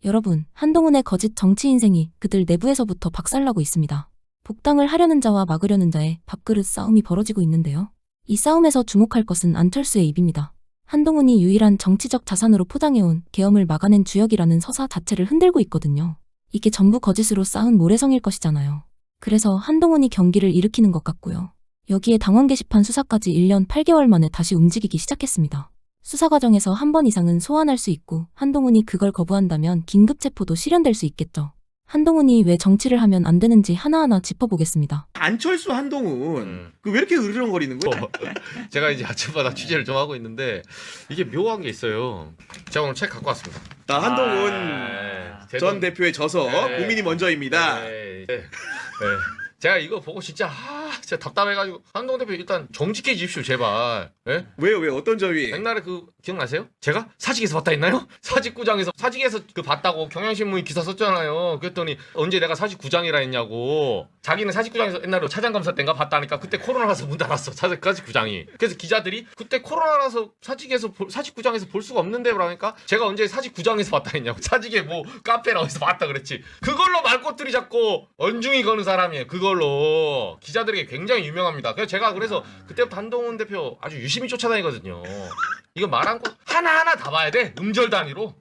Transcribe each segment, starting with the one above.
여러분, 한동훈의 거짓 정치 인생이 그들 내부에서부터 박살나고 있습니다. 복당을 하려는 자와 막으려는 자의 밥그릇 싸움이 벌어지고 있는데요. 이 싸움에서 주목할 것은 안철수의 입입니다. 한동훈이 유일한 정치적 자산으로 포장해온 계엄을 막아낸 주역이라는 서사 자체를 흔들고 있거든요. 이게 전부 거짓으로 쌓은 모래성일 것이잖아요. 그래서 한동훈이 경기를 일으키는 것 같고요. 여기에 당원 게시판 수사까지 1년 8개월 만에 다시 움직이기 시작했습니다. 수사 과정에서 한 번 이상은 소환할 수 있고 한동훈이 그걸 거부한다면 긴급체포도 실현될 수 있겠죠. 한동훈이 왜 정치를 하면 안 되는지 하나하나 짚어보겠습니다. 안철수 한동훈 그 왜 이렇게 으르렁거리는 거야? 제가 이제 아침마다 취재를 좀 하고 있는데 이게 묘한 게 있어요. 제가 오늘 책 갖고 왔습니다. 나 한동훈 전 대표의 저서 고민이 먼저입니다. 네. 제가 이거 보고 진짜 진짜 답답해가지고 한동훈 대표 일단 정직해 주십시오 제발. 네? 왜요? 왜 어떤 점이? 옛날에 그 기억나세요? 제가 사직에서 봤다 했나요? 사직구장에서 사직에서 그 봤다고 경향신문이 기사 썼잖아요. 그랬더니 언제 내가 사직구장이라 했냐고. 자기는 사직구장에서 옛날에 차장검사 때인가 봤다니까 그때 코로나라서 문 닫았어 사직구장이. 그래서 기자들이 그때 코로나라서 사직구장에서 볼 수가 없는데 그러니까 제가 언제 사직구장에서 봤다 했냐고. 사직에 뭐 카페나 어디서 봤다 그랬지. 그걸로 말꼬투리 잡고 언중이 거는 사람이에요. 그걸로 기자들에게 굉장히 유명합니다. 그래서 제가 그때부터 한동훈 대표 아주 유심히 쫓아다니거든요. 이거 말한 거 하나하나 다 봐야 돼. 음절 단위로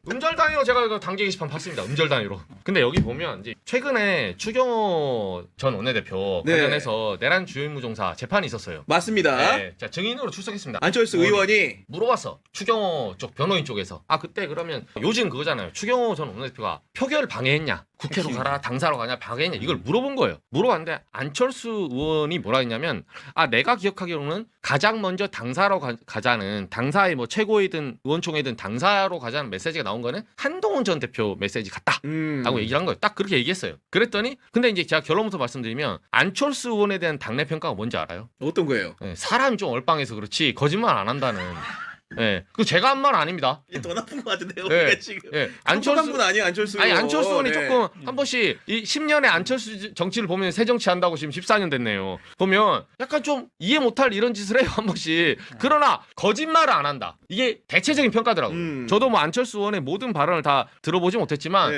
제가 이거 당계 게시판 봤습니다. 음절 단위로. 근데 여기 보면 이제 최근에 추경호 전 원내대표 관련해서 내란 주요임무종사 재판이 있었어요. 맞습니다. 네, 자 증인으로 출석했습니다. 안철수 의원이 물어봤어. 추경호 쪽 변호인 쪽에서 그때 그러면 요즘 그거잖아요. 추경호 전 원내대표가 표결 방해했냐, 국회로 가라, 당사로 가냐, 방해했냐 이걸 물어본 거예요. 물어봤는데 안철수 의원이 뭐라 했냐면 내가 기억하기로는 가장 먼저 당사로 가자는 당사의 뭐 최고위든 의원총회든 당사로 가자는 메시지가 나온 거는 한동훈 전 대표 메시지 같다라고 얘기를 한 거예요. 딱 그렇게 얘기했어요. 그랬더니 근데 이제 제가 결론부터 말씀드리면 안철수 의원에 대한 당내 평가가 뭔지 알아요? 어떤 거예요? 네, 사람이 좀 얼빵해서 그렇지 거짓말 안 한다는. 네, 그 제가 한 말은 아닙니다. 이게 더 나쁜 것 같은데요. 네, 우리가 지금. 네, 안철수 분 아니에요, 안철수. 아니 안철수 의원이 네. 조금 한 번씩 이 10년의 안철수 정치를 보면 새 정치 한다고 지금 14년 됐네요. 보면 약간 좀 이해 못할 이런 짓을 해요 한 번씩. 그러나 거짓말을 안 한다. 이게 대체적인 평가더라고요. 저도 뭐 안철수 의원의 모든 발언을 다 들어보지 못했지만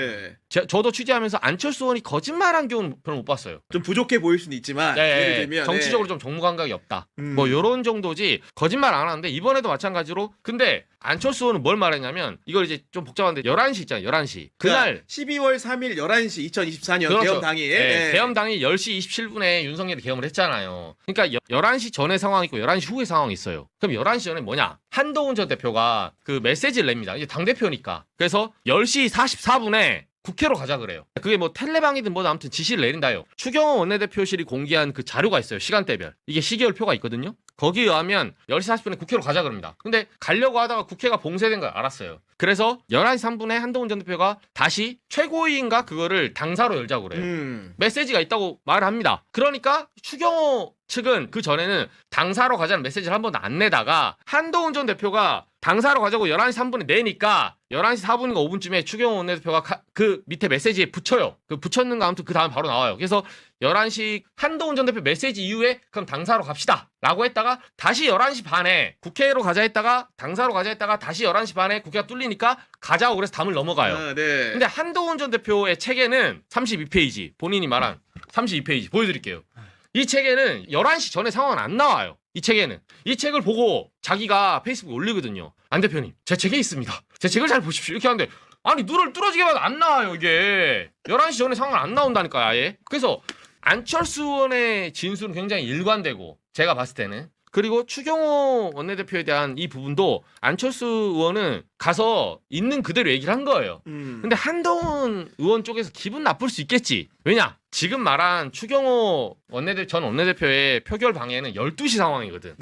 저도 취재하면서 안철수 의원이 거짓말한 경우는 별로 못 봤어요. 좀 부족해 보일 수는 있지만 예를 들면 정치적으로 좀 정무 감각이 없다. 뭐 이런 정도지 거짓말 안 하는데 이번에도 마찬가지로 근데 안철수 의원은 뭘 말했냐면 이걸 이제 좀 복잡한데 11시 있잖아요. 11시. 그날 12월 3일 11시 2024년 그렇죠. 개엄 당일. 개엄 당일 10시 27분에 윤석열이 개엄을 했잖아요. 그러니까 11시 전에 상황이 있고 11시 후에 상황이 있어요. 그럼 11시 전에 뭐냐? 한동훈 전 대표가 그 메시지를 냅니다. 이제 당대표니까. 그래서 10시 44분에 국회로 가자 그래요. 그게 뭐 텔레방이든 뭐든 아무튼 지시를 내린다요. 추경호 원내대표실이 공개한 그 자료가 있어요. 시간대별. 이게 시계열표가 있거든요. 거기에 의하면 10시 40분에 국회로 가자 그럽니다. 근데 가려고 하다가 국회가 봉쇄된 걸 알았어요. 그래서 11시 3분에 한동훈 전 대표가 다시 최고위인가 그거를 당사로 열자고 그래요. 메시지가 있다고 말을 합니다. 그러니까 추경호 측은 그 전에는 당사로 가자는 메시지를 한 번도 안 내다가 한동훈 전 대표가 당사로 가자고 11시 3분에 내니까 11시 4분인가 5분쯤에 추경호 원내대표가 그 밑에 메시지에 붙여요. 그 붙였는가 아무튼 그 다음에 바로 나와요. 그래서 11시 한동훈 전 대표 메시지 이후에 그럼 당사로 갑시다 라고 했다가 다시 11시 반에 국회로 가자 했다가 당사로 가자 했다가 다시 11시 반에 국회가 뚫리니까 가자고 그래서 담을 넘어가요. 근데 한동훈 전 대표의 책에는 32페이지 본인이 말한 32페이지 보여드릴게요. 이 책에는 11시 전에 상황은 안 나와요. 이 책에는. 이 책을 보고 자기가 페이스북에 올리거든요. 안 대표님 제 책에 있습니다. 제 책을 잘 보십시오. 이렇게 하는데 아니 눈을 뚫어지게 봐도 안 나와요. 이게 11시 전에 상황은 안 나온다니까요. 아예. 그래서 안철수 의원의 진술은 굉장히 일관되고 제가 봤을 때는 그리고 추경호 원내대표에 대한 이 부분도 안철수 의원은 가서 있는 그대로 얘기를 한 거예요. 근데 한동훈 의원 쪽에서 기분 나쁠 수 있겠지. 왜냐? 지금 말한 추경호 전 원내대표의 표결 방해는 12시 상황이거든.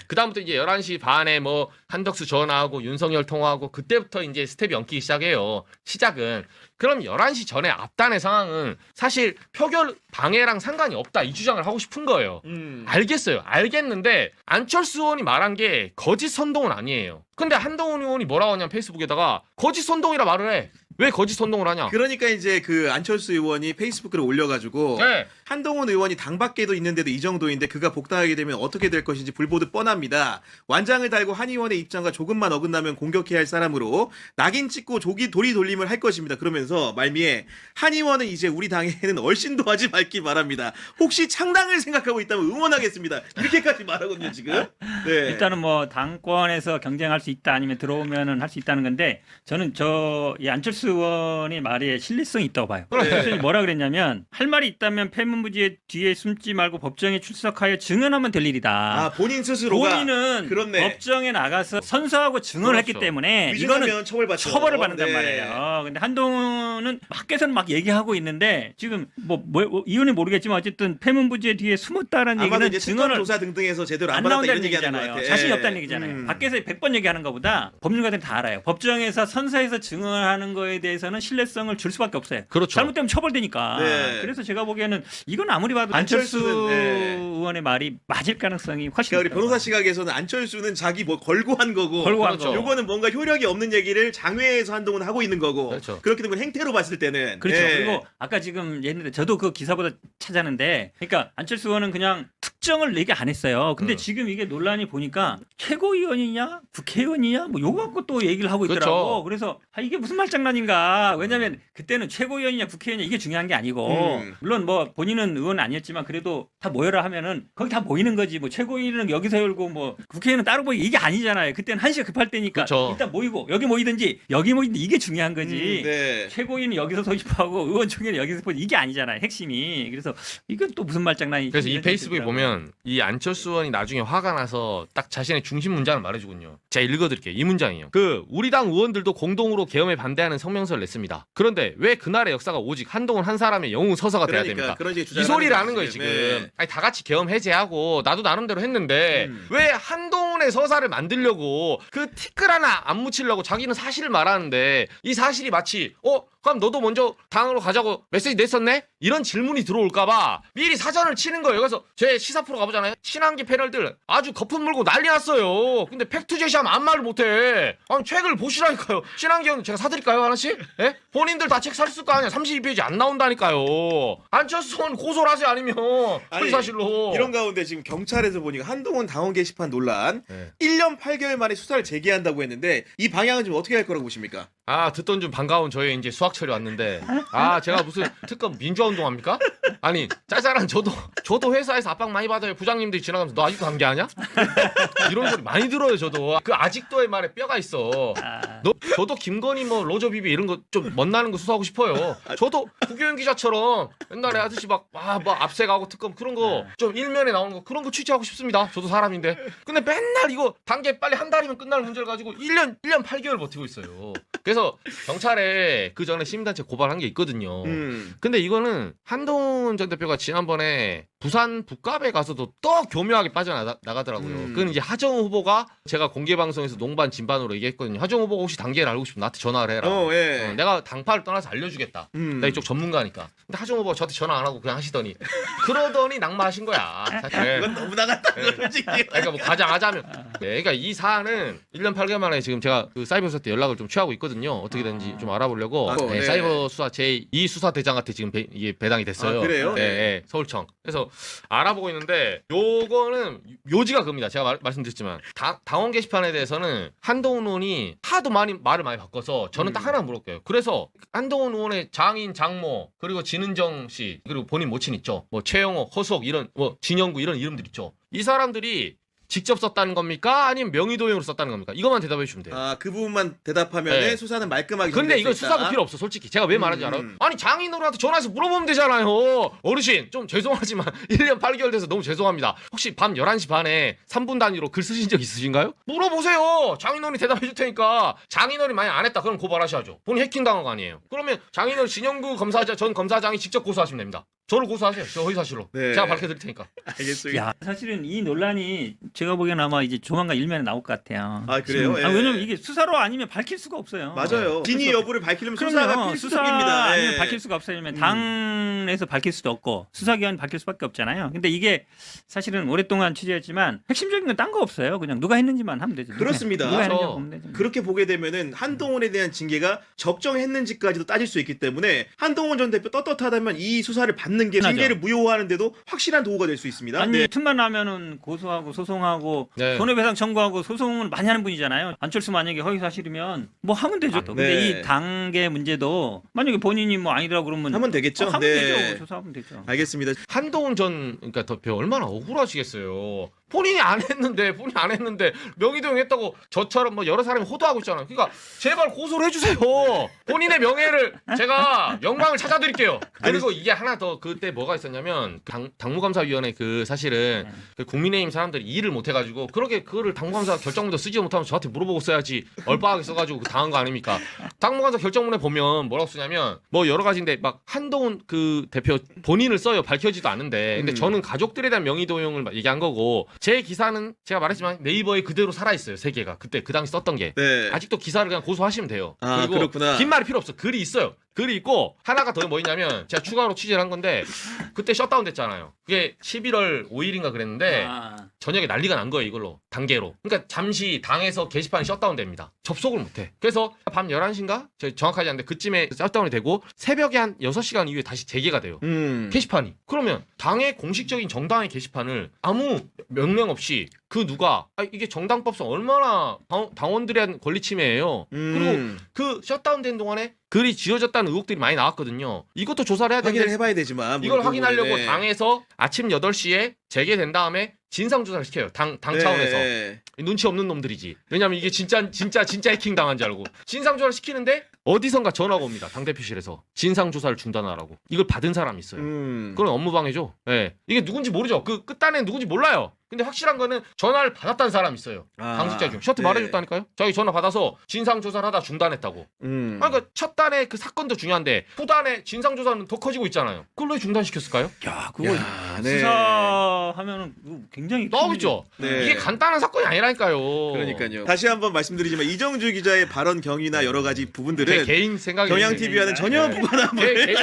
그다음부터 이제 11시 반에 뭐 한덕수 전화하고 윤석열 통화하고 그때부터 이제 스텝이 엉키기 시작해요. 시작은. 그럼 11시 전에 앞단의 상황은 사실 표결 방해랑 상관이 없다. 이 주장을 하고 싶은 거예요. 알겠어요. 알겠는데 안철수 의원이 말한 게 거짓 선동은 아니에요. 근데 한동훈 의원이 뭐라고 하냐면 페이스북에다가 거짓 선동이라 말을 해. 왜 거짓 선동을 하냐? 그러니까 이제 그 안철수 의원이 페이스북글을 올려가지고 네. 한동훈 의원이 당 밖에도 있는데도 이 정도인데 그가 복당하게 되면 어떻게 될 것인지 불보듯 뻔합니다. 완장을 달고 한 의원의 입장과 조금만 어긋나면 공격해야 할 사람으로 낙인 찍고 도리 돌림을 할 것입니다. 그러면서 말미에 한 의원은 이제 우리 당에는 얼씬도 하지 말기 바랍니다. 혹시 창당을 생각하고 있다면 응원하겠습니다. 이렇게까지 말하거든요 지금. 네. 일단은 뭐 당권에서 경쟁할 수 있다 아니면 들어오면은 할 수 있다는 건데 저는 이 안철수 의원의 말에 신뢰성이 있다고 봐요. 그래서 뭐라 그랬냐면 할 말이 있다면 폐문부지의 뒤에 숨지 말고 법정에 출석하여 증언하면 될 일이다. 아 본인 스스로가 본인은 그렇네. 법정에 나가서 선서하고 증언을 했기 그렇죠. 때문에 위증하면 이거는 처벌받죠. 처벌을 받는단 네. 말이에요. 근데 한동훈은 밖에서는 막 얘기하고 있는데 지금 뭐 이유는 모르겠지만 어쨌든 폐문부지의 뒤에 숨었다는 아마도 얘기는 이제 특검 증언을 조사 등등에서 제대로 안 안 받았다 나온다는 이런 얘기하는 것 얘기잖아요. 같아. 자신이 예. 없다는 얘기잖아요. 밖에서 100번 얘기하는 것보다 법률가들은 다 알아요. 법정에서 선서에서 증언하는 거에 대해서는 신뢰성을 줄 수밖에 없어요. 그렇죠. 잘못되면 처벌되니까. 네. 그래서 제가 보기에는 이건 아무리 봐도 안철수 안철수는, 네. 의원의 말이 맞을 가능성이 훨씬 그러니까 우리 있다고 변호사 봐요. 시각에서는 안철수는 자기 뭐 걸고 한 거고 걸고 한 그렇죠. 거. 요거는 뭔가 효력이 없는 얘기를 장외에서 한동훈 하고 있는 거고 그렇죠. 그렇게 되면 행태로 봤을 때는 그렇죠. 예. 그리고 아까 지금 얘기했는데 저도 그 기사보다 찾았는데 그러니까 안철수 의원은 그냥 특정을 얘기 안 했어요. 근데 지금 이게 논란이 보니까 최고위원이냐 국회의원이냐 뭐 요거 갖고 또 얘기를 하고 있더라고. 그렇죠. 그래서 이게 무슨 말장난인가. 왜냐하면 그때는 최고위원이냐 국회의원이냐 이게 중요한 게 아니고 물론 뭐 본인은 의원 아니었지만 그래도 다 모여라 하면은 거기 다 모이는 거지. 뭐 최고위원은 여기서 열고 뭐 국회의원은 따로 모이고 이게 아니잖아요. 그때는 한시가 급할 때니까 그렇죠. 일단 모이고 여기 모이든지 여기 모이든지 이게 중요한 거지. 네. 최고위는 여기서 소집하고 의원총회는 여기서 소집 이게 아니잖아요. 핵심이. 그래서 이건 또 무슨 말장난이. 그래서 이 페이스북에 보면 이 안철수 의원이 나중에 화가 나서 딱 자신의 중심 문장을 말해주군요. 제가 읽어드릴게요. 이 문장이요. 우리 당 의원들도 공동으로 계엄에 반대하는 성명서를 냈습니다. 그런데 왜 그날의 역사가 오직 한동훈 한 사람의 영웅 서사가 돼야 됩니까? 그런 식의 이 주장을 소리를 하는 하는 거예요 거지, 지금. 네. 아니 다 같이 계엄 해제하고 나도 나름대로 했는데 왜 한동훈의 서사를 만들려고 그 티끌 하나 안 묻히려고 자기는 사실을 말하는데 이 사실이 마치 그럼 너도 먼저 당으로 가자고 메시지 냈었네? 이런 질문이 들어올까봐 미리 사전을 치는 거예요. 그래서 제 시사 프로 가보잖아요. 친한계 패널들 아주 거품 물고 난리 났어요. 근데 팩트 제시하면 아무 말을 못해. 아니 책을 보시라니까요. 친한계는 제가 사드릴까요 하나씩? 예? 본인들 다 책 샀을 거 아니야. 32페이지 안 나온다니까요. 안철수 의원 고소를 하세요 아니면 허위사실로. 이런 가운데 지금 경찰에서 보니까 한동훈 당원 게시판 논란 네. 1년 8개월 만에 수사를 재개한다고 했는데 이 방향은 지금 어떻게 할 거라고 보십니까? 듣던 좀 반가운 저의 이제 수학철이 왔는데 제가 무슨 특검 민주화 운동합니까? 아니 짜잘한 저도 회사에서 압박 많이 받아요. 부장님들이 지나가면서 너 아직도 관계하냐? 이런 소리 많이 들어요. 저도 그 아직도의 말에 뼈가 있어. 저도 김건희 뭐 로저 비비 이런 거 좀 멋나는 거 수사하고 싶어요. 저도 국회의원 기자처럼 옛날에 하듯이 뭐 압색하고 특검 그런 거 좀 일면에 나오는 거 그런 거 취재하고 싶습니다. 저도 사람인데. 근데 맨날 이거 단계 빨리 한 달이면 끝날 문제를 가지고 1년 8개월 버티고 있어요. 그래서 경찰에 그 전에 시민단체 고발한 게 있거든요. 근데 이거는 한동훈 전 대표가 지난번에 부산 북갑에 가서도 또 교묘하게 빠져나가더라고요. 그건 이제 하정우 후보가 제가 공개 방송에서 농반 진반으로 얘기했거든요. 하정우 후보가 혹시 단계를 알고 싶으면 나한테 전화를 해라. 예. 내가 당파를 떠나서 알려주겠다. 나 이쪽 전문가니까. 근데 하정우 후보가 저한테 전화 안 하고 그냥 하시더니 그러더니 낙마하신 거야. 네. 그건 너무 나갔다. 솔직히. 그러니까 뭐 가장하자면 그러니까 이 사안은 1년 8개월 만에 지금 제가 그 사이버 수사 때 연락을 좀 취하고 있거든요. 어떻게 되는지 좀 알아보려고 네. 사이버 수사 제2 수사대장한테 지금 이게 배당이 됐어요. 그래요? 네, 서울청. 그래서 알아보고 있는데 요거는 요지가 그겁니다. 제가 말씀드렸지만 당원 게시판에 대해서는 한동훈 의원이 하도 말을 많이 바꿔서 저는 딱 하나 물을게요. 그래서 한동훈 의원의 장인 장모 그리고 진은정 씨 그리고 본인 모친 있죠. 뭐 최영호, 허수옥 이런 뭐 진영구 이런 이름들 있죠. 이 사람들이 직접 썼다는 겁니까? 아니면 명의도용으로 썼다는 겁니까? 이것만 대답해 주시면 돼요. 그 부분만 대답하면 네. 수사는 말끔하게 근데 진행될 이거 수 있다. 수사가 필요 없어 솔직히. 제가 왜 말하는지 알아요? 아니 장인어른한테 전화해서 물어보면 되잖아요. 어르신 좀 죄송하지만 1년 8개월 돼서 너무 죄송합니다. 혹시 밤 11시 반에 3분 단위로 글 쓰신 적 있으신가요? 물어보세요. 장인어른이 대답해 줄 테니까. 장인어른이 만약 안 했다 그럼 고발하셔야죠. 본인 해킹당한 거 아니에요. 그러면 장인어른 진영구 검사장 전 검사장이 직접 고소하시면 됩니다. 저를 고소하세요. 저 허위사실로. 네. 제가 밝혀드릴 테니까. 알겠습니다. 야, 사실은 이 논란이 제가 보기에는 아마 이제 조만간 일면에 나올 것 같아요. 아, 그래요? 지금, 예. 왜냐면 이게 수사로 아니면 밝힐 수가 없어요. 맞아요. 진위 여부를 밝히려면 수사가 그럼요. 수사 필수적입니다. 아니면 예. 밝힐 수가 없어요. 왜냐면 당에서 밝힐 수도 없고 수사기관이 밝힐 수밖에 없잖아요. 근데 이게 사실은 오랫동안 취재했지만 핵심적인 건 딴 거 없어요. 그냥 누가 했는지만 하면 되죠. 그렇습니다. 누가 했는지 그렇죠. 보면 되죠. 그렇게 보게 되면은 한동훈에 대한 징계가 적정했는지까지도 따질 수 있기 때문에 한동훈 전 대표 떳떳하다면 이 수사를 받는 게 맞아. 징계를 무효화하는데도 확실한 도구가 될 수 있습니다. 아니 네. 틈만 나면은 고소하고 소송하고 네. 손해배상 청구하고 소송을 많이 하는 분이잖아요. 안철수 만약에 허위 사실이면 뭐 하면 되죠. 또. 근데 네. 이 당계 문제도 만약에 본인이 뭐 아니더라 그러면 하면 되겠죠. 하면 네. 되죠. 조사하면 되죠. 알겠습니다. 한동훈 전 그러니까 대표 얼마나 억울하시겠어요. 본인이 안 했는데 명의도용 했다고 저처럼 뭐 여러 사람이 호도하고 있잖아요. 그러니까 제발 고소를 해주세요. 본인의 명예를 제가 영광을 찾아드릴게요. 그리고 이게 하나 더 그때 뭐가 있었냐면 당무감사위원회 그 사실은 그 국민의힘 사람들이 일을 못해가지고 그렇게 그거를 당무감사 결정문도 쓰지 못하면 저한테 물어보고 써야지 얼빠하게 써가지고 당한 거 아닙니까? 당무감사 결정문에 보면 뭐라고 쓰냐면 뭐 여러 가지인데 막 한동훈 그 대표 본인을 써요. 밝혀지도 않은데 근데 저는 가족들에 대한 명의도용을 얘기한 거고 제 기사는 제가 말했지만 네이버에 그대로 살아있어요. 세 개가 그때 그 당시 썼던 게 네. 아직도 기사를 그냥 고소하시면 돼요. 아, 그리고 그렇구나. 긴 말이 필요 없어. 글이 있어요. 글이 있고 하나가 더 뭐 있냐면 제가 추가로 취재를 한 건데 그때 셧다운 됐잖아요. 그게 11월 5일인가 그랬는데 저녁에 난리가 난 거예요. 이걸로 단계로. 그러니까 잠시 당에서 게시판이 셧다운 됩니다. 접속을 못해. 그래서 밤 11시인가? 정확하지 않는데 그쯤에 셧다운이 되고 새벽에 한 6시간 이후에 다시 재개가 돼요. 게시판이. 그러면 당의 공식적인 정당의 게시판을 아무 명령 없이 그 누가 이게 정당법상 얼마나 당원들에 대한 권리 침해예요. 그리고 그 셧다운된 동안에 글이 지워졌다는 의혹들이 많이 나왔거든요. 이것도 조사를 해야 확인을 되는데 해봐야 되지만 이걸 뭐 확인하려고 네. 당에서 아침 8시에 재개된 다음에 진상조사를 시켜요. 당 네. 차원에서. 눈치 없는 놈들이지. 왜냐면 이게 진짜 해킹 당한 줄 알고. 진상조사를 시키는데 어디선가 전화가 옵니다. 당대표실에서. 진상조사를 중단하라고. 이걸 받은 사람이 있어요. 그건 업무방해죠. 예. 이게 누군지 모르죠. 그 끝단에 누군지 몰라요. 근데 확실한 거는 전화를 받았다는 사람이 있어요. 당직자 중. 셔트 네. 말해줬다니까요. 자기 전화 받아서 진상조사를 하다 중단했다고. 그러니까 첫 단에 그 사건도 중요한데 후단에 진상조사는 더 커지고 있잖아요. 그걸 왜 중단시켰을까요? 야, 그거 야, 네. 수사하면은 굉장히 나오겠죠. 네. 이게 간단한 사건이 아니라니까요. 그러니까요. 다시 한번 말씀드리지만 이정주 기자의 발언 경위나 여러 가지 제 부분들은 개인 생각이 경향 TV와는 전혀 네. 무관함을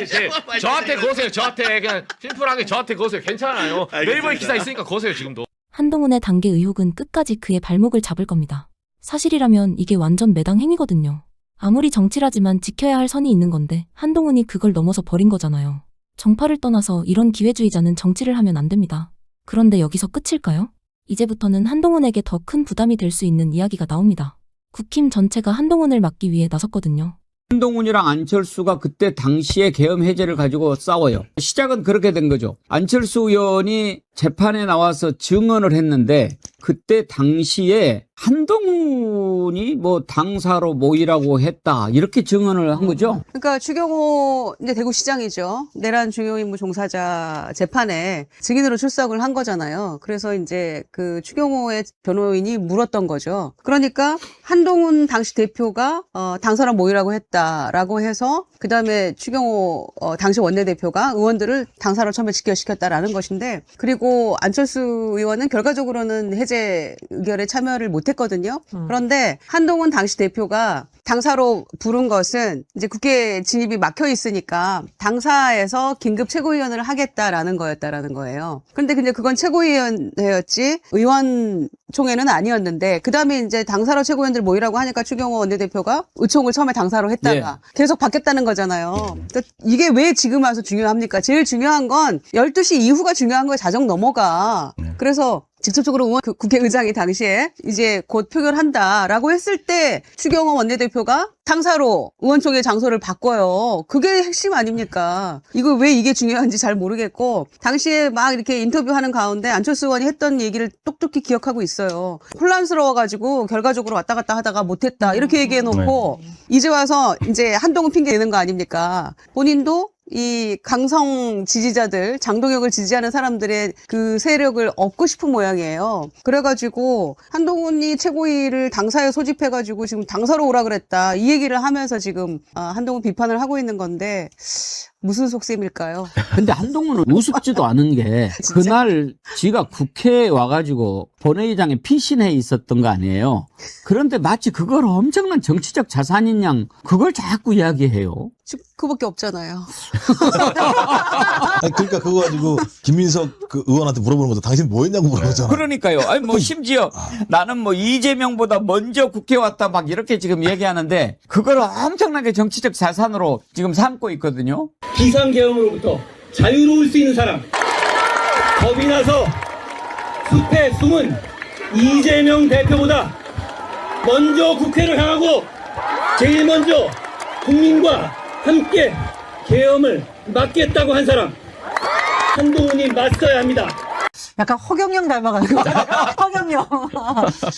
저한테 거세요. 저한테 그냥 심플하게 저한테 거세요. 괜찮아요. 알겠습니다. 네이버에 기사 있으니까 거세요 지금도. 한동훈의 단계 의혹은 끝까지 그의 발목을 잡을 겁니다. 사실이라면 이게 완전 매당 행위거든요. 아무리 정치라지만 지켜야 할 선이 있는 건데 한동훈이 그걸 넘어서 버린 거잖아요. 정파를 떠나서 이런 기회주의자는 정치를 하면 안 됩니다. 그런데 여기서 끝일까요? 이제부터는 한동훈에게 더 큰 부담이 될 수 있는 이야기가 나옵니다. 국힘 전체가 한동훈을 막기 위해 나섰거든요. 한동훈이랑 안철수가 그때 당시에 계엄 해제를 가지고 싸워요. 시작은 그렇게 된 거죠. 안철수 의원이 재판에 나와서 증언을 했는데 그때 당시에 한동훈이 뭐 당사로 모이라고 했다 이렇게 증언을 한 거죠. 그러니까 추경호 이제 대구시장이죠. 내란 중요 임무 종사자 재판에 증인으로 출석을 한 거잖아요. 그래서 이제 그 추경호의 변호인이 물었던 거죠. 그러니까 한동훈 당시 대표가 당사로 모이라고 했다라고 해서 그 다음에 추경호 당시 원내대표가 의원들을 당사로 처음에 직결시켰다라는 것인데 그리고 안철수 의원은 결과적으로는 해제 의결에 참여를 못했거든요. 그런데 한동훈 당시 대표가 당사로 부른 것은 이제 국회 진입이 막혀 있으니까 당사에서 긴급 최고위원을 하겠다라는 거였다라는 거예요. 그런데 그건 최고위원회였지 의원총회는 아니었는데 그 다음에 이제 당사로 최고위원들 모이라고 하니까 추경호 원내대표가 의총을 처음에 당사로 했다가 계속 바뀌었다는 거잖아요. 그러니까 이게 왜 지금 와서 중요합니까? 제일 중요한 건 12시 이후가 중요한 거에 자정 넘어가. 그래서 직접적으로 의원 국회의장이 당시에 이제 곧 표결한다라고 했을 때 추경호 원내대표가 당사로 의원총회 장소를 바꿔요. 그게 핵심 아닙니까? 이게 중요한지 잘 모르겠고 당시에 막 이렇게 인터뷰하는 가운데 안철수 의원이 했던 얘기를 똑똑히 기억하고 있어요. 혼란스러워가지고 결과적으로 왔다 갔다 하다가 못했다 이렇게 얘기해놓고 이제 와서 이제 한동훈 핑계 내는 거 아닙니까? 본인도 이 강성 지지자들, 장동혁을 지지하는 사람들의 그 세력을 얻고 싶은 모양이에요. 그래가지고 한동훈이 최고위를 당사에 소집해가지고 지금 당사로 오라 그랬다 이 얘기를 하면서 지금 한동훈 비판을 하고 있는 건데 무슨 속셈일까요? 근데 한동훈은 우습지도 않은 게 그날 지가 국회에 와가지고 본회의장에 피신해 있었던 거 아니에요. 그런데 마치 그걸 엄청난 정치적 자산인 양 그걸 자꾸 이야기해요. 그밖에 없잖아요. 아니, 그러니까 그거 가지고 김민석 그 의원한테 물어보는 것도 당신 뭐 했냐고 물어보잖아. 그러니까요. 아니 뭐 심지어 나는 뭐 이재명보다 먼저 국회 왔다 막 이렇게 지금 얘기하는데 그걸 엄청나게 정치적 자산으로 지금 삼고 있거든요. 비상계엄으로부터 자유로울 수 있는 사람, 겁이 나서 숲에 숨은 이재명 대표보다 먼저 국회를 향하고 제일 먼저 국민과 함께 계엄을 막겠다고 한 사람, 한동훈이 맞서야 합니다. 약간 허경영 닮아가지고. 허경영.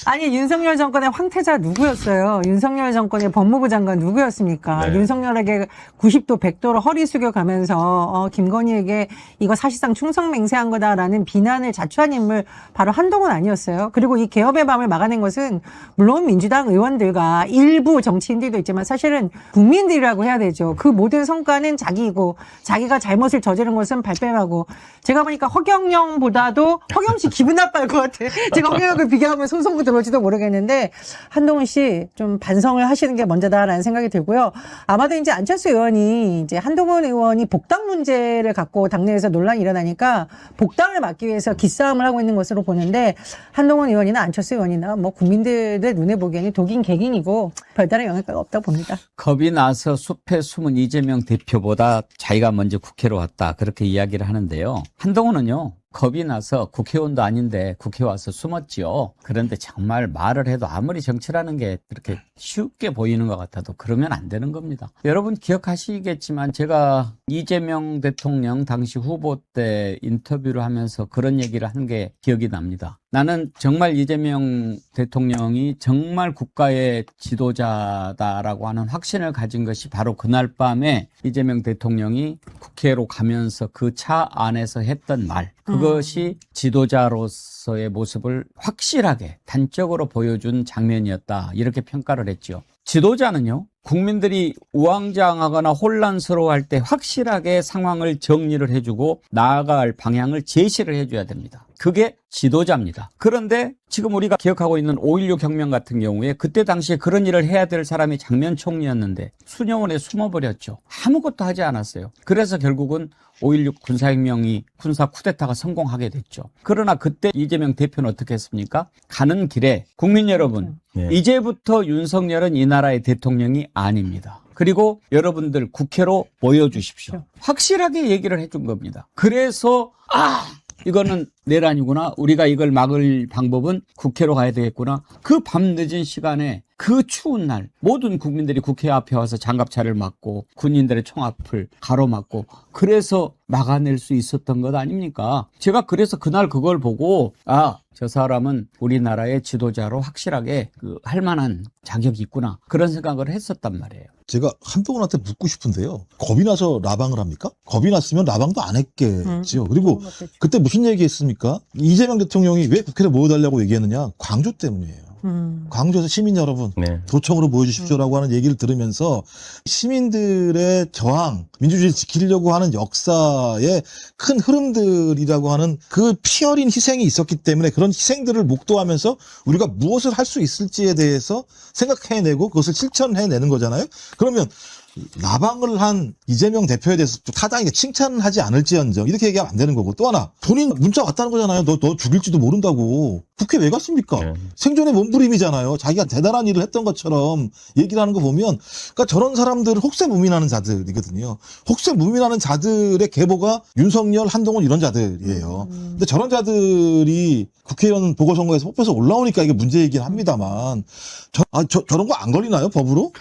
아니, 윤석열 정권의 황태자 누구였어요? 윤석열 정권의 법무부 장관 누구였습니까? 네. 윤석열에게 90도, 100도로 허리 숙여가면서, 김건희에게 이거 사실상 충성맹세한 거다라는 비난을 자초한 인물 바로 한동훈 아니었어요? 그리고 이 개업의 밤을 막아낸 것은 물론 민주당 의원들과 일부 정치인들도 있지만 사실은 국민들이라고 해야 되죠. 그 모든 성과는 자기이고 자기가 잘못을 저지른 것은 발뺌하고 제가 보니까 허경영보다도 허경 씨 기분 나빠할 것 같아. 제가 허경영을 비교하면 손송구 들어올지도 모르겠는데 한동훈 씨 좀 반성을 하시는 게 먼저다라는 생각이 들고요. 아마도 이제 안철수 의원이 이제 한동훈 의원이 복당 문제를 갖고 당내에서 논란이 일어나니까 복당을 막기 위해서 기싸움을 하고 있는 것으로 보는데 한동훈 의원이나 안철수 의원이나 뭐 국민들의 눈에 보기에는 독인 객인이고 별다른 영향가 없다고 봅니다. 겁이 나서 숲에 숨은 이재명 대표보다 자기가 먼저 국회로 왔다 그렇게 이야기를 하는데요. 한동훈은요. 겁이 나서 국회의원도 아닌데 국회 와서 숨었지요. 그런데 정말 말을 해도 아무리 정치라는 게 그렇게 쉽게 보이는 것 같아도 그러면 안 되는 겁니다. 여러분 기억하시겠지만 제가 이재명 대통령 당시 후보 때 인터뷰를 하면서 그런 얘기를 한 게 기억이 납니다. 나는 정말 이재명 대통령이 정말 국가의 지도자다라고 하는 확신을 가진 것이 바로 그날 밤에 이재명 대통령이 국회로 가면서 그 차 안에서 했던 말. 그것이 지도자로서의 모습을 확실하게 단적으로 보여준 장면이었다. 이렇게 평가를 했죠. 지도자는요. 국민들이 우왕좌왕하거나 혼란스러워할 때 확실하게 상황을 정리를 해주고 나아갈 방향을 제시를 해줘야 됩니다. 그게 지도자입니다. 그런데 지금 우리가 기억하고 있는 5.16 혁명 같은 경우에 그때 당시에 그런 일을 해야 될 사람이 장면 총리였는데 수녀원에 숨어버렸죠. 아무것도 하지 않았어요. 그래서 결국은 5.16 군사혁명이 군사 쿠데타가 성공하게 됐죠. 그러나 그때 이재명 대표는 어떻게 했습니까? 가는 길에 국민 여러분 네. 이제부터 윤석열은 이 나라의 대통령이 아닙니다. 그리고 여러분들 국회로 모여주십시오. 확실하게 얘기를 해준 겁니다. 그래서 이거는 내란이구나. 우리가 이걸 막을 방법은 국회로 가야 되겠구나. 그 밤늦은 시간에 그 추운 날 모든 국민들이 국회 앞에 와서 장갑차를 막고 군인들의 총앞을 가로막고 그래서 막아낼 수 있었던 것 아닙니까? 제가 그래서 그날 그걸 보고 저 사람은 우리나라의 지도자로 확실하게 할 만한 자격이 있구나. 그런 생각을 했었단 말이에요. 제가 한동훈한테 묻고 싶은데요. 겁이 나서 라방을 합니까? 겁이 났으면 라방도 안 했겠지요. 그리고 그때 무슨 얘기했습니까? 이재명 대통령이 왜 국회를 모여달라고 얘기했느냐? 광주 때문이에요. 광주에서 시민 여러분 도청으로 모여주십시오라고 하는 얘기를 들으면서 시민들의 저항, 민주주의를 지키려고 하는 역사의 큰 흐름들이라고 하는 그 피어린 희생이 있었기 때문에 그런 희생들을 목도하면서 우리가 무엇을 할 수 있을지에 대해서 생각해내고 그것을 실천해내는 거잖아요. 그러면 라방을 한 이재명 대표에 대해서 타당하게 칭찬하지 않을지언정 이렇게 얘기하면 안 되는 거고 또 하나 본인 문자 왔다는 거잖아요. 너 죽일지도 모른다고. 국회 왜 갔습니까? 생존의 몸부림이잖아요. 자기가 대단한 일을 했던 것처럼 얘기를 하는 거 보면 그러니까 저런 사람들을 혹세무민하는 자들이거든요. 혹세무민하는 자들의 계보가 윤석열, 한동훈 이런 자들이에요. 근데 저런 자들이 국회의원 보궐선거에서 뽑혀서 올라오니까 이게 문제이긴 합니다만 저런 거 안 걸리나요? 법으로?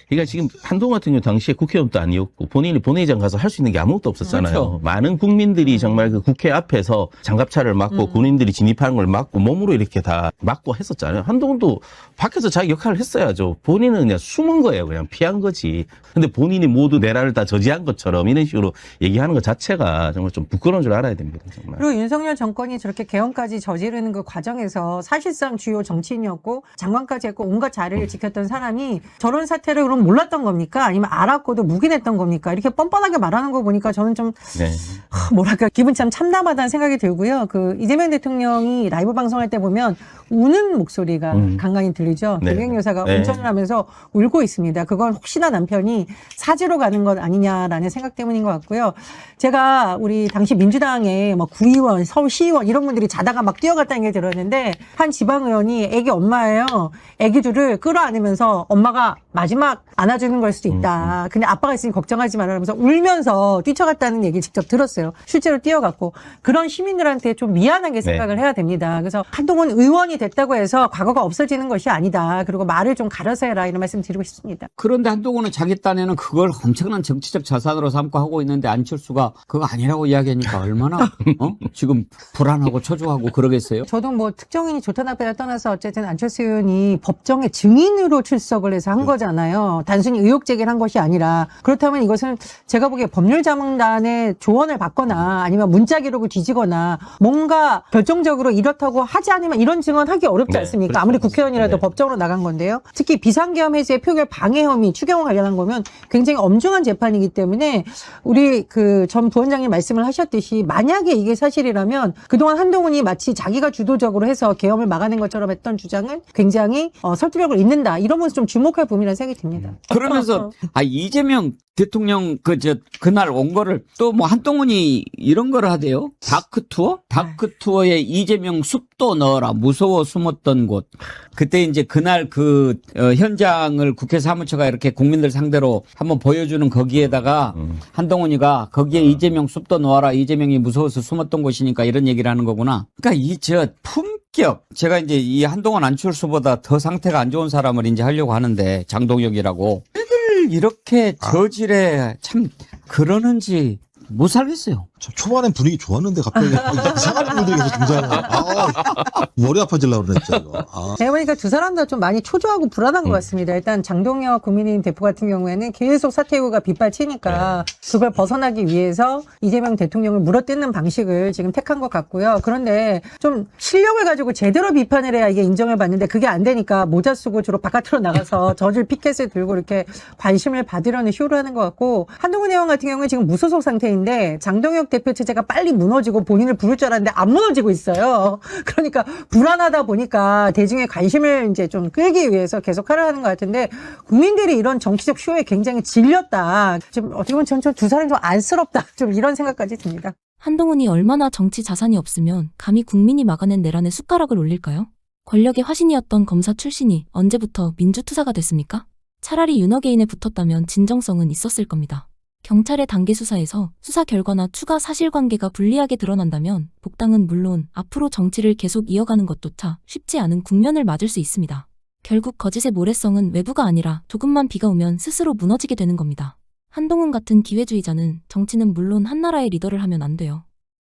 그러니까 지금 한동훈 같은 경우 당시에 국회의원도 아니었고 본인이 본회의장 가서 할 수 있는 게 아무것도 없었잖아요. 그렇죠. 많은 국민들이 정말 그 국회 앞에서 장갑차를 막고 군인들이 진입하는 걸 막고 몸으로 이렇게 다 막고 했었잖아요. 한동훈도 밖에서 자기 역할을 했어야죠. 본인은 그냥 숨은 거예요. 그냥 피한 거지. 근데 본인이 모두 내란을 다 저지한 것처럼 이런 식으로 얘기하는 것 자체가 정말 좀 부끄러운 줄 알아야 됩니다. 정말. 그리고 윤석열 정권이 저렇게 개헌까지 저지르는 그 과정에서 사실상 주요 정치인이었고 장관까지 했고 온갖 자리를 지켰던 사람이 저런 사태를 그럼 몰랐던 겁니까? 아니면 아니면 알았고도 묵인했던 겁니까? 이렇게 뻔뻔하게 말하는 거 보니까 저는 좀 네. 뭐랄까 기분 참 참담하다는 생각이 들고요. 그 이재명 대통령이 라이브 방송할 때 보면 우는 목소리가 간간히 들리죠. 네. 김혜경 여사가 네. 운전을 하면서 울고 있습니다. 그건 혹시나 남편이 사지로 가는 것 아니냐라는 생각 때문인 것 같고요. 제가 우리 당시 민주당의 뭐 구의원, 서울시의원 이런 분들이 자다가 막 뛰어갔다는 얘기 들었는데 한 지방의원이 애기 엄마예요. 애기들을 끌어안으면서 엄마가 마지막 안아주는 걸 수도 있다. 근데 아빠가 있으니 걱정하지 마라 하면서 울면서 뛰쳐갔다는 얘기 직접 들었어요. 실제로 뛰어갔고 그런 시민들한테 좀 미안하게 생각을 해야 됩니다. 그래서 한동훈 의원이 됐다고 해서 과거가 없어지는 것이 아니다. 그리고 말을 좀 가려서 해라 이런 말씀 드리고 싶습니다. 그런데 한동훈은 자기 딴에는 그걸 엄청난 정치적 자산으로 삼고 하고 있는데 안철수가 그거 아니라고 이야기하니까 얼마나 지금 불안하고 초조하고 그러겠어요? 저도 뭐 특정인이 좋다 나쁘다 떠나서 어쨌든 안철수 의원이 법정에 증인으로 출석을 해서 한 거잖아요. 단순히 의혹 제기를 한 것이 아니라 그렇다면 이것은 제가 보기에 법률자문단의 조언을 받거나 아니면 문자 기록을 뒤지거나 뭔가 결정적으로 이렇다고 하지 않으면 이런 증언하기 어렵지 네, 않습니까? 그렇죠. 아무리 국회의원이라도 네. 법정으로 나간 건데요. 특히 비상계엄 해제의 표결 방해 혐의 추경과 관련한 거면 굉장히 엄중한 재판이기 때문에 우리 그 전 부원장님 말씀을 하셨듯이 만약에 이게 사실이라면 그동안 한동훈이 마치 자기가 주도적으로 해서 계엄을 막아낸 것처럼 했던 주장은 굉장히 설득력을 잇는다. 이런 면에서 좀 주목할 부분이라는 생각이 듭니다. 그러면서 이재명 대통령 그날 온 거를 또 뭐 한동훈이 이런 걸 하대요. 다크 투어에 이재명 숲도 넣어라. 무서워 숨었던 곳. 그때 이제 그날 현장을 국회 사무처가 이렇게 국민들 상대로 한번 보여주는 거기에다가 한동훈이가 거기에 이재명 숲도 넣어라. 이재명이 무서워서 숨었던 곳이니까 이런 얘기를 하는 거구나. 그러니까 품격. 제가 이제 이 한동훈 안철수보다 더 상태가 안 좋은 사람을 이제 하려고 하는데 장동혁이라고. 이렇게 저질에 참 그러는지 못 살겠어요. 초반엔 분위기 좋았는데 갑자기 이상한 분들이 계속 등장하고 머리 아파지려고 그랬죠. 이거. 제가 보니까 두 사람 다 좀 많이 초조하고 불안한 것 같습니다. 일단 장동혁 국민의힘 대표 같은 경우에는 계속 사퇴후가 빗발치니까 그걸 벗어나기 위해서 이재명 대통령을 물어뜯는 방식을 지금 택한 것 같고요. 그런데 좀 실력을 가지고 제대로 비판을 해야 이게 인정을 받는데 그게 안 되니까 모자 쓰고 주로 바깥으로 나가서 저질 피켓을 들고 이렇게 관심을 받으려는 쇼를 하는 것 같고 한동훈 의원 같은 경우는 지금 무소속 상태인데 장동혁 대표 체제가 빨리 무너지고 본인을 부를 줄 알았는데 안 무너지고 있어요. 그러니까 불안하다 보니까 대중의 관심을 이제 좀 끌기 위해서 계속 하려는 것 같은데 국민들이 이런 정치적 쇼에 굉장히 질렸다. 좀 어떻게 보면 전 두 사람이 좀 안쓰럽다. 좀 이런 생각까지 듭니다. 한동훈이 얼마나 정치 자산이 없으면 감히 국민이 막아낸 내란에 숟가락을 올릴까요? 권력의 화신이었던 검사 출신이 언제부터 민주투사가 됐습니까? 차라리 윤어게인에 붙었다면 진정성은 있었을 겁니다. 경찰의 단계 수사에서 수사 결과나 추가 사실관계가 불리하게 드러난다면 복당은 물론 앞으로 정치를 계속 이어가는 것조차 쉽지 않은 국면을 맞을 수 있습니다. 결국 거짓의 모래성은 외부가 아니라 조금만 비가 오면 스스로 무너지게 되는 겁니다. 한동훈 같은 기회주의자는 정치는 물론 한 나라의 리더를 하면 안 돼요.